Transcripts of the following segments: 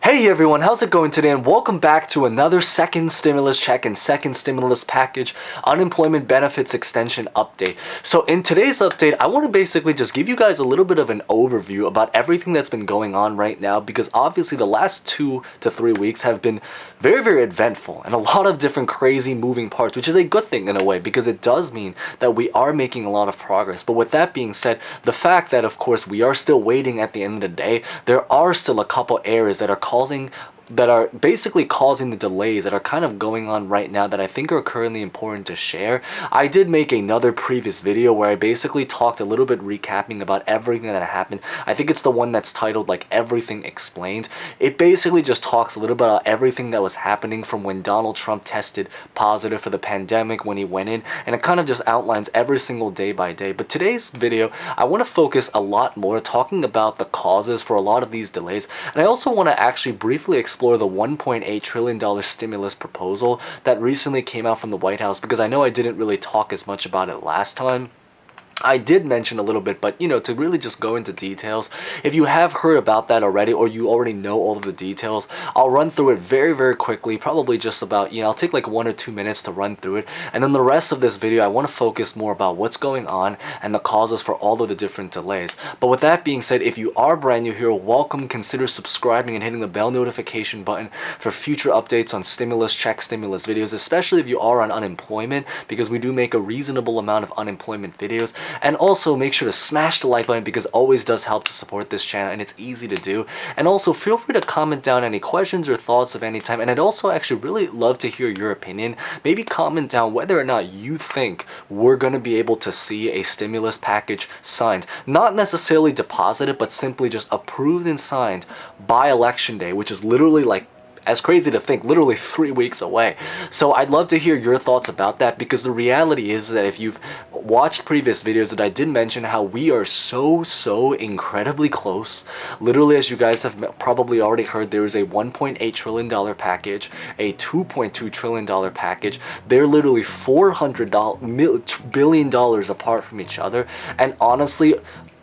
Hey everyone, how's it going today, and welcome back to another second stimulus check and second stimulus package unemployment benefits extension update. So in today's update, I want to basically just give you guys a little bit of an overview about everything that's been going on right now, because obviously the last 2 to 3 weeks have been very eventful and a lot of different crazy moving parts, which is a good thing in a way because it does mean that we are making a lot of progress. But with that being said, the fact that of course we are still waiting at the end of the day, there are still a couple areas that are basically causing the delays that are kind of going on right now that I think are currently important to share. I did make another previous video where I basically talked a little bit recapping about everything that happened. I think it's the one that's titled like Everything Explained. It basically just talks a little bit about everything that was happening from when Donald Trump tested positive for the pandemic, when he went in, and it kind of just outlines every single day by day. But today's video, I want to focus a lot more talking about the causes for a lot of these delays, and I also want to actually briefly explore the $1.8 trillion stimulus proposal that recently came out from the White House, because I know I didn't really talk as much about it last time. I did mention a little bit, but to really just go into details, if you have heard about that already or you already know all of the details, I'll run through it very quickly, probably just about, I'll take like 1 or 2 minutes to run through it, and then the rest of this video I want to focus more about what's going on and the causes for all of the different delays. But with that being said, if you are brand new here, welcome. Consider subscribing and hitting the bell notification button for future updates on stimulus check, stimulus videos, especially if you are on unemployment, because we do make a reasonable amount of unemployment videos. And also make sure to smash the like button, because it always does help to support this channel and it's easy to do. And also feel free to comment down any questions or thoughts of any time, and I'd also actually really love to hear your opinion. Maybe comment down whether or not you think we're going to be able to see a stimulus package signed, not necessarily deposited, but simply just approved and signed by election day, which is literally, like, as crazy to think, literally 3 weeks away. So I'd love to hear your thoughts about that, because the reality is that if you've watched previous videos, that I did mention how we are so incredibly close. Literally, as you guys have probably already heard, there is a $1.8 trillion package, a $2.2 trillion package. They're literally $400 billion apart from each other. And honestly,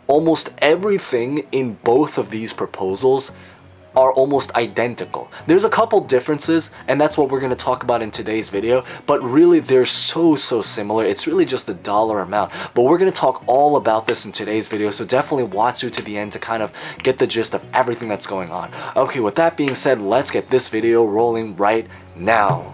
almost everything in both of these proposals are almost identical. There's a couple differences, and that's what we're going to talk about in today's video, but really they're so similar. It's really just the dollar amount. But we're going to talk all about this in today's video, so definitely watch through to the end to kind of get the gist of everything that's going on. Okay, with that being said, let's get this video rolling right now.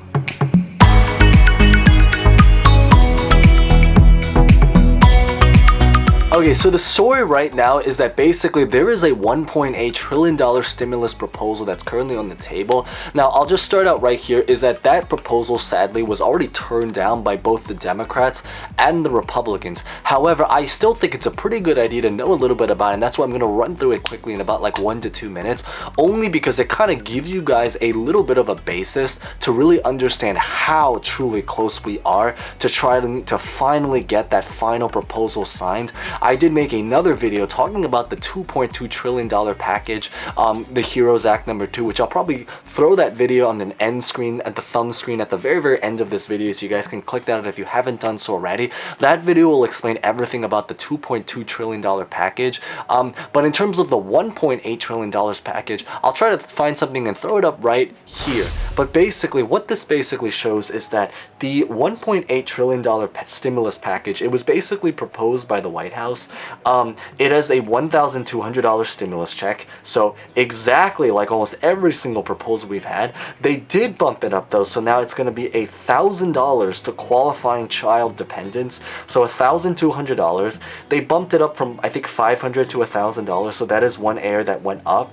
Okay, so the story right now is that basically there is a $1.8 trillion stimulus proposal that's currently on the table. Now, I'll just start out right here, is that proposal sadly was already turned down by both the Democrats and the Republicans. However, I still think it's a pretty good idea to know a little bit about it, and that's why I'm going to run through it quickly in about like 1 to 2 minutes, only because it kind of gives you guys a little bit of a basis to really understand how truly close we are to try to finally get that final proposal signed. I did make another video talking about the $2.2 trillion package, the HEROES Act number 2, which I'll probably throw that video on an end screen, at the thumb screen at the very end of this video, so you guys can click that out if you haven't done so already. That video will explain everything about the $2.2 trillion package. But in terms of the $1.8 trillion package, I'll try to find something and throw it up right here. But basically, what this basically shows is that the $1.8 trillion stimulus package, it was basically proposed by the White House. It has a $1,200 stimulus check, so exactly like almost every single proposal we've had. They did bump it up though, so now it's going to be $1,000 to qualifying child dependents, so $1,200. They bumped it up from, I think, $500 to $1,000, so that is one area that went up.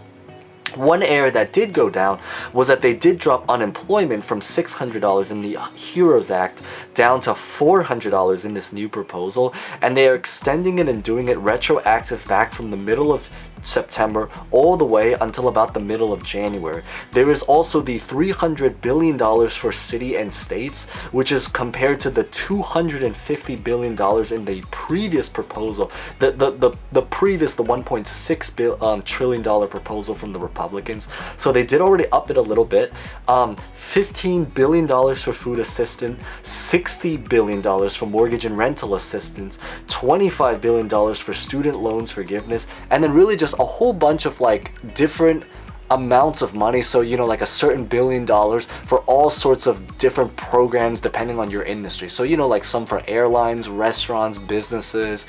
One area that did go down was that they did drop unemployment from $600 in the HEROES Act down to $400 in this new proposal, and they are extending it and doing it retroactive back from the middle of September all the way until about the middle of January. There is also the $300 billion for city and states, which is compared to the $250 billion in the previous proposal, the previous, the $1.6 trillion proposal from the Republicans. So they did already up it a little bit. $15 billion for food assistance, $60 billion for mortgage and rental assistance, $25 billion for student loans forgiveness, and then really just a whole bunch of like different amounts of money, so you know, like a certain $1 billion for all sorts of different programs depending on your industry. So you know, like some for airlines, restaurants, businesses.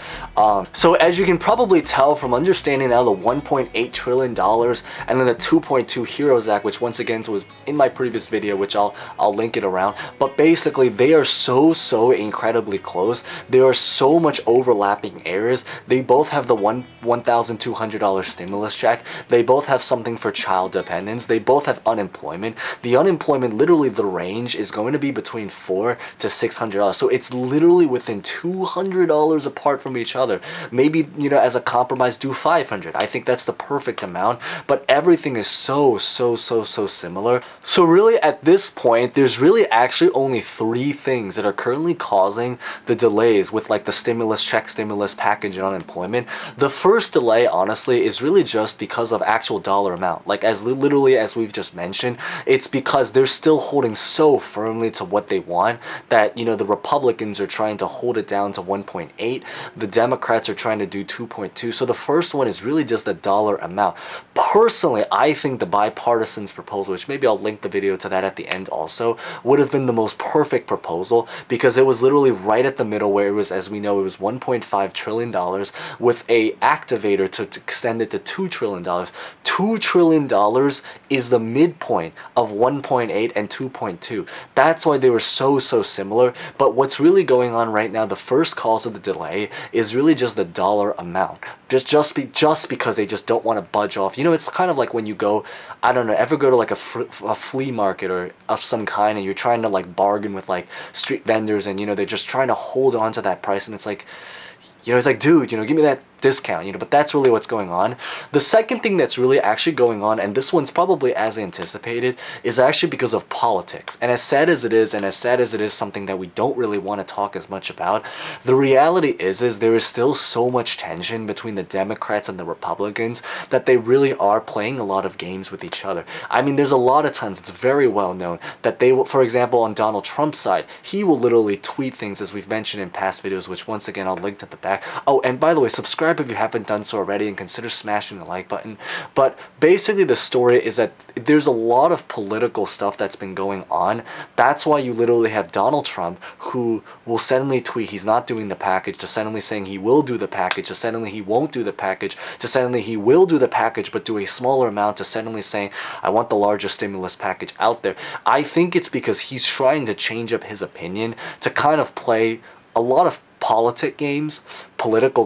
So as you can probably tell from understanding now the $1.8 trillion and then the 2.2 Heroes Act, which once again was in my previous video, which I'll link it around, but basically they are so incredibly close. There are so much overlapping areas. They both have the $1,200 stimulus check. They both have something for child dependence. They both have unemployment. The unemployment, literally the range is going to be between $400 to $600. So it's literally within $200 apart from each other. Maybe, you know, as a compromise, do $500. I think that's the perfect amount, but everything is so similar. So really at this point, there's really actually only 3 things that are currently causing the delays with like the stimulus check, stimulus package, and unemployment. The first delay, honestly, is really just because of actual dollar amount. Like as literally as we've just mentioned, it's because they're still holding so firmly to what they want that, you know, the Republicans are trying to hold it down to 1.8. The Democrats are trying to do 2.2. So the first one is really just the dollar amount. Personally, I think the bipartisan's proposal, which maybe I'll link the video to that at the end also, would have been the most perfect proposal because it was literally right at the middle where it was, as we know, it was $1.5 trillion with a activator to extend it to $2 trillion. $2 trillion is the midpoint of 1.8 and 2.2. That's why they were so similar. But what's really going on right now, the first cause of the delay is really just the dollar amount. Just because they just don't want to budge off. You know, it's kind of like when you go, I don't know, ever go to like a flea market or of some kind, and you're trying to like bargain with like street vendors, and you know, they're just trying to hold on to that price, and it's like, you know, it's like, dude, you know, give me that discount, you know. But that's really what's going on. The second thing that's really actually going on, and this one's probably as anticipated, is actually because of politics. And as sad as it is something that we don't really want to talk as much about, the reality is there is still so much tension between the Democrats and the Republicans that they really are playing a lot of games with each other. I mean, there's a lot of times, it's very well known, that they will, for example, on Donald Trump's side, he will literally tweet things, as we've mentioned in past videos, which once again I'll link to the back. Oh, and by the way, subscribe if you haven't done so already, and consider smashing the like button. But basically the story is that there's a lot of political stuff that's been going on. That's why you literally have Donald Trump, who will suddenly tweet he's not doing the package, to suddenly saying he will do the package, to suddenly he won't do the package, to suddenly he will do the package but do a smaller amount, to suddenly saying I want the largest stimulus package out there. I think it's because he's trying to change up his opinion to kind of play a lot of political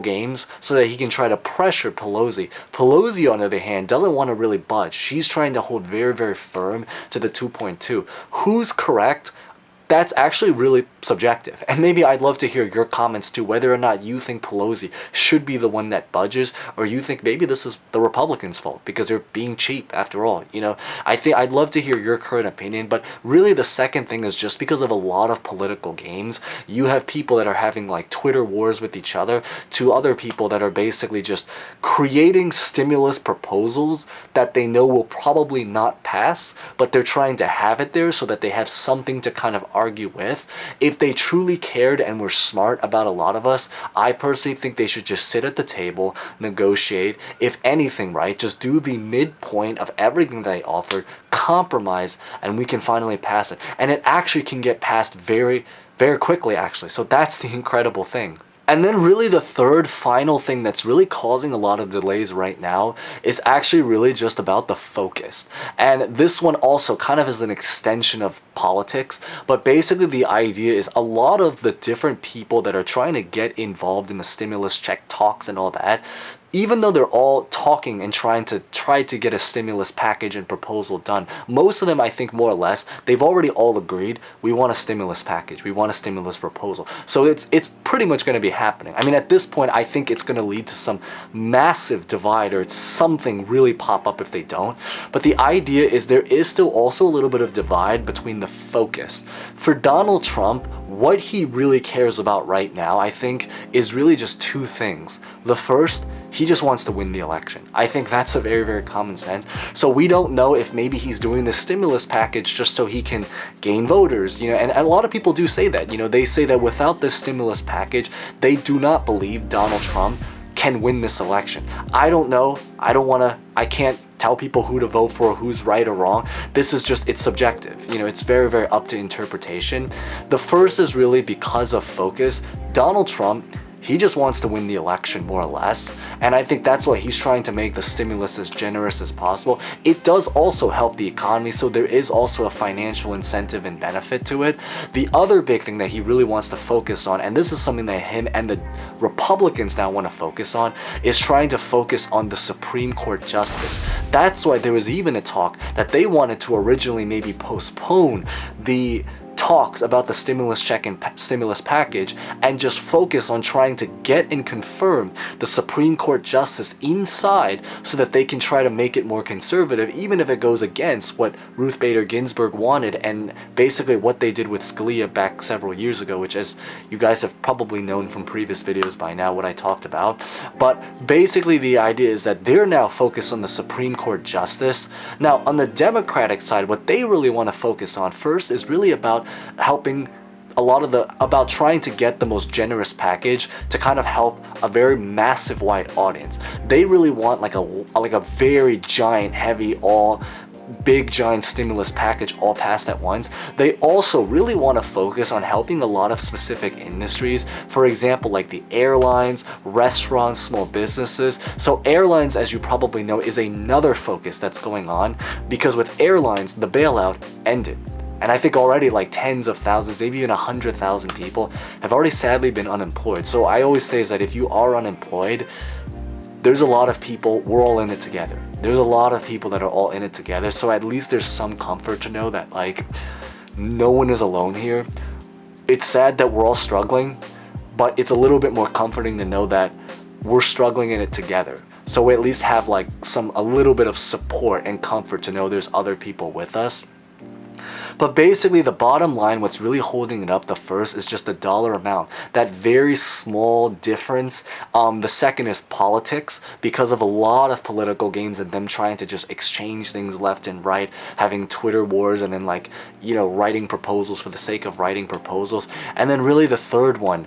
games, so that he can try to pressure Pelosi. Pelosi, on the other hand, doesn't want to really budge. She's trying to hold very firm to the 2.2. Who's correct? That's actually really subjective. And maybe I'd love to hear your comments too, whether or not you think Pelosi should be the one that budges, or you think maybe this is the Republicans' fault because they're being cheap after all. You know, I think I'd love to hear your current opinion. But really the second thing is just because of a lot of political games, you have people that are having like Twitter wars with each other, to other people that are basically just creating stimulus proposals that they know will probably not pass, but they're trying to have it there so that they have something to kind of argue with. If they truly cared and were smart about a lot of us, I personally think they should just sit at the table, negotiate, if anything, right, just do the midpoint of everything they offered, compromise, and we can finally pass it. And it actually can get passed very quickly, actually. So that's the incredible thing. And then really the third final thing that's really causing a lot of delays right now is actually really just about the focus. And this one also kind of is an extension of politics, but basically the idea is a lot of the different people that are trying to get involved in the stimulus check talks and all that, even though they're all talking and try to get a stimulus package and proposal done, most of them, I think more or less, they've already all agreed, we want a stimulus package, we want a stimulus proposal. So it's pretty much going to be happening. I mean, at this point, I think it's going to lead to some massive divide, or it's something really pop up if they don't. But the idea is there is still also a little bit of divide between the focus. For Donald Trump, what he really cares about right now, I think, is really just 2 things. The first, he just wants to win the election. I think that's a very common sense. So we don't know if maybe he's doing this stimulus package just so he can gain voters, you know, and a lot of people do say that, you know, they say that without this stimulus package, they do not believe Donald Trump can win this election. I don't know. I can't tell people who to vote for, who's right or wrong. This is just, it's subjective. You know, it's very, very up to interpretation. The first is really because of focus. Donald Trump, he just wants to win the election more or less. And I think that's why he's trying to make the stimulus as generous as possible. It does also help the economy, so there is also a financial incentive and benefit to it. The other big thing that he really wants to focus on, and this is something that him and the Republicans now want to focus on, is trying to focus on the Supreme Court justice. That's why there was even a talk that they wanted to originally maybe postpone the talks about the stimulus check and stimulus package and just focus on trying to get and confirm the Supreme Court justice inside so that they can try to make it more conservative, even if it goes against what Ruth Bader Ginsburg wanted and basically what they did with Scalia back several years ago, which, as you guys have probably known from previous videos by now, what I talked about. But basically the idea is that they're now focused on the Supreme Court justice. Now on the Democratic side, what they really want to focus on first is really about helping about trying to get the most generous package to kind of help a very massive wide audience. They really want like a very giant, heavy, big giant stimulus package all passed at once. They also really want to focus on helping a lot of specific industries, for example like the airlines, restaurants, small businesses. So airlines, as you probably know, is another focus that's going on, because with airlines the bailout ended. And I think already like tens of thousands, maybe even 100,000 people have already sadly been unemployed. So I always say is that if you are unemployed, there's a lot of people, we're all in it together. There's a lot of people that are all in it together. So at least there's some comfort to know that like no one is alone here. It's sad that we're all struggling, but it's a little bit more comforting to know that we're struggling in it together. So we at least have like a little bit of support and comfort to know there's other people with us. But basically the bottom line, what's really holding it up, the first is just the dollar amount, that very small difference. The second is politics, because of a lot of political games and them trying to just exchange things left and right, having Twitter wars, and then like, you know, writing proposals for the sake of writing proposals. And then really the third one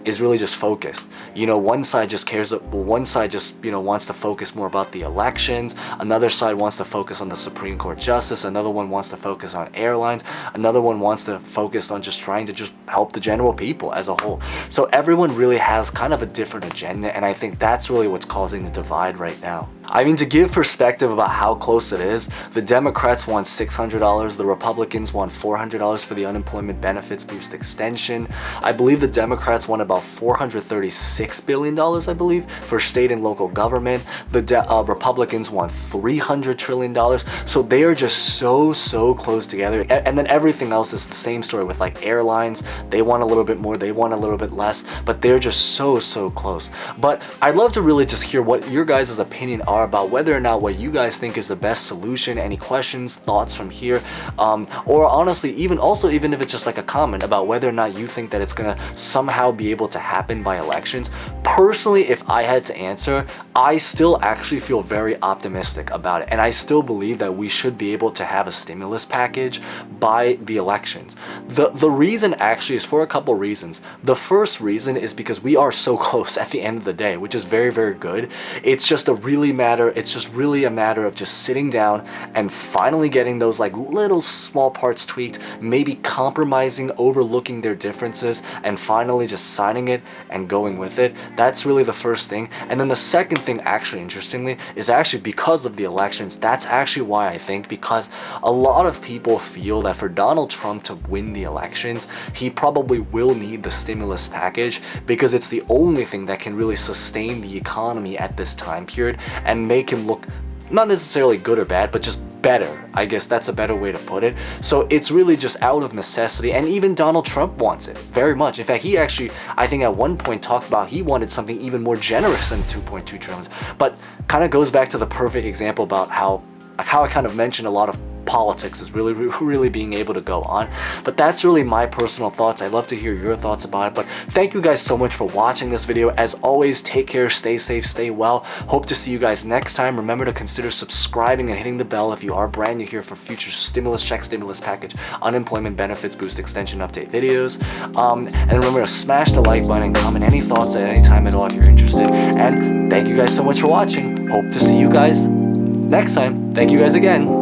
is really just focused. You know, one side just wants to focus more about the elections, another side wants to focus on the Supreme Court justice, another one wants to focus on airlines, another one wants to focus on just trying to just help the general people as a whole. So everyone really has kind of a different agenda, and I think that's really what's causing the divide right now. I mean, to give perspective about how close it is, the Democrats want $600, the Republicans want $400 for the unemployment benefits boost extension. I believe the Democrats want about $436 billion, I believe, for state and local government. The Republicans want $300 trillion. So they are just so close together. And then everything else is the same story with like airlines. They want a little bit more, they want a little bit less, but they're just so close. But I'd love to really just hear what your guys' opinion are about whether or not what you guys think is the best solution. Any questions, thoughts from here, or honestly even if it's just like a comment about whether or not you think that it's gonna somehow be able to happen by elections. Personally, if I had to answer, I still actually feel very optimistic about it, and I still believe that we should be able to have a stimulus package by the elections. The reason actually is for a couple reasons. The first reason is because we are so close at the end of the day, which is very good. It's just really a matter of just sitting down and finally getting those like little small parts tweaked, maybe compromising, overlooking their differences, and finally just signing it and going with it. That's really the first thing. And then the second thing, actually interestingly, is actually because of the elections. That's actually why I think, because a lot of people feel that for Donald Trump to win the elections, he probably will need the stimulus package, because it's the only thing that can really sustain the economy at this time period and make him look not necessarily good or bad, but just better. I guess that's a better way to put it. So it's really just out of necessity, and even Donald Trump wants it very much. In fact, he actually, I think at one point talked about he wanted something even more generous than 2.2 trillion, but kind of goes back to the perfect example about how I kind of mentioned a lot of politics is really being able to go on. But that's really my personal thoughts. I'd love to hear your thoughts about it. But thank you guys so much for watching this video. As always, take care, stay safe, stay well. Hope to see you guys next time. Remember to consider subscribing and hitting the bell if you are brand new here for future stimulus check, stimulus package, unemployment benefits, boost extension update videos. And remember to smash the like button and comment any thoughts at any time at all if you're interested. And thank you guys so much for watching. Hope to see you guys next time. Thank you guys again.